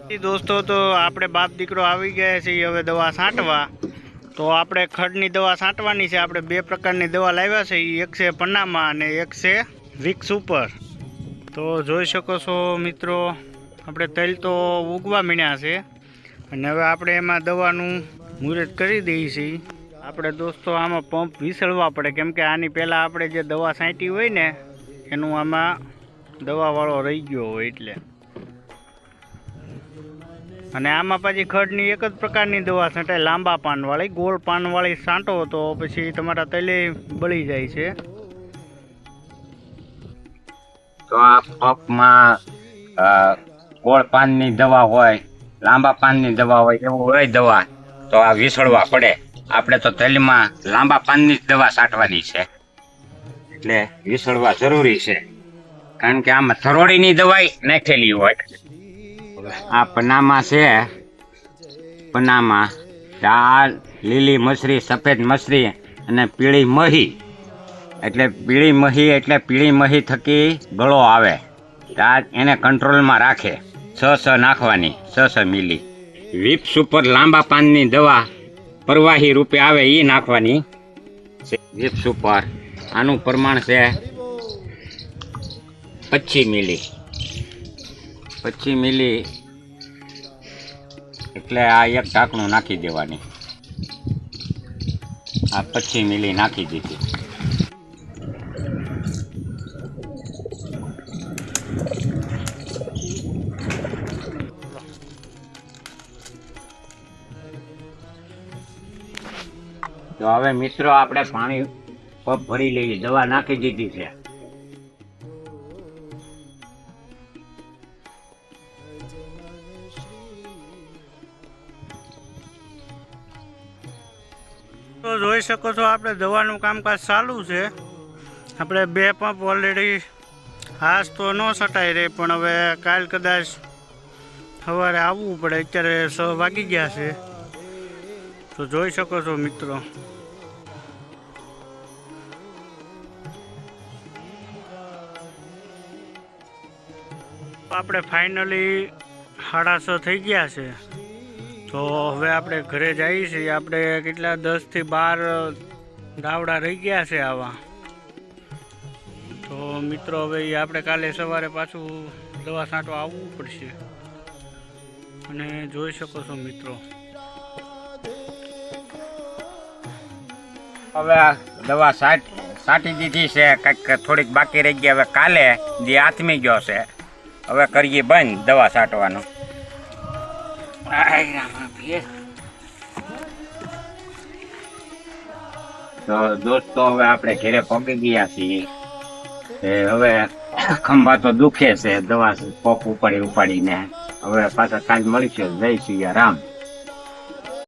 દોસ્તો તો આપણે બાપ દીકરો આવી ગયા છીએ હવે દવા છાંટવા. તો આપણે ખડની દવા છાંટવાની છે. આપણે બે પ્રકારની દવા લાવ્યા છે, એક છે પન્નામાં અને એક છે વિક્સ સુપર. તો જોઈ શકો છો મિત્રો, આપણે તલ તો ઉગવા મીણ્યા છે અને હવે આપણે એમાં દવાનું મુહૂર્ત કરી દઈએ છીએ. આપણે દોસ્તો આમાં પંપ વિસળવા પડે, કેમ કે આની પહેલાં આપણે જે દવા છાંટી હોય ને એનું આમાં દવાવાળો રહી ગયો હોય એટલે. અને આમાં પછી ખડની એક જ પ્રકારની દવા છાંટાય, લાંબા પાનવાળી. ગોળ પાનવાળી છાંટો તો પછી તમારા તલે બળી જાય છે. તો આ પંપમાં ગોળ પાનની દવા હોય, લાંબા પાનની દવા હોય, એવું હોય દવા તો આ વિસળવા પડે. આપણે તો તલમાં લાંબા પાનની જ દવા છાંટવાની છે એટલે વિસળવા જરૂરી છે, કારણ કે આમાં થરોડીની દવાઈ નાખેલી હોય. આ પનામાં છે, પનામાં આ લીલી મસરી, સફેદ મસરી અને પીળી મહી. એટલે પીળી મહી થકી ગળો આવે, એને કંટ્રોલમાં રાખે. 6 નાખવાની, 6 મિલી. વિક્સ ઉપર લાંબા પાનની દવા પ્રવાહી રૂપે આવે એ નાખવાની. વિક્સ ઉપર આનું પ્રમાણ છે 25 મિલી. 25 મિલી એટલે આ એક ઢાંકણું નાખી દેવાની. આ 25 મિલી નાખી દીધી. તો હવે મિત્રો આપણે પાણી પંપ ભરી લઈએ. દવા નાખી દીધી છે. તો જોઈ શકો છો આપણે દવાનું કામકાજ ચાલુ છે. આપણે 2 પંપ ઓલરેડી હાશ તો ન છટાઈ રહી, પણ હવે કાલ કદાચ સવારે આવવું પડે. અત્યારે 6 વાગી ગયા છે. તો જોઈ શકો છો મિત્રો, આપણે ફાઇનલી 6:30 થઈ ગયા છે. તો હવે આપણે ઘરે જઈએ છીએ. આપણે કેટલા 10 થી 12 દાવડા રહી ગયા છે આવા. તો મિત્રો હવે આપણે કાલે સવારે પાછું દવા છાંટવા આવવું પડશે. અને જોઈ શકો છો મિત્રો, હવે દવા છાંટી દીધી છે. કંઈક થોડીક બાકી રહી ગઈ. હવે કાલે જે આથમી ગયો છે, હવે કરીએ બંધ દવા છાંટવાનું. તો દોસ્તો હવે આપણે ઘરે પગી ગયા છીએ. હવે ખંભા તો દુખે છે દવા પગ ઉપાડીને. હવે પાછા કાલ મળીશું. જય સિયા રામ.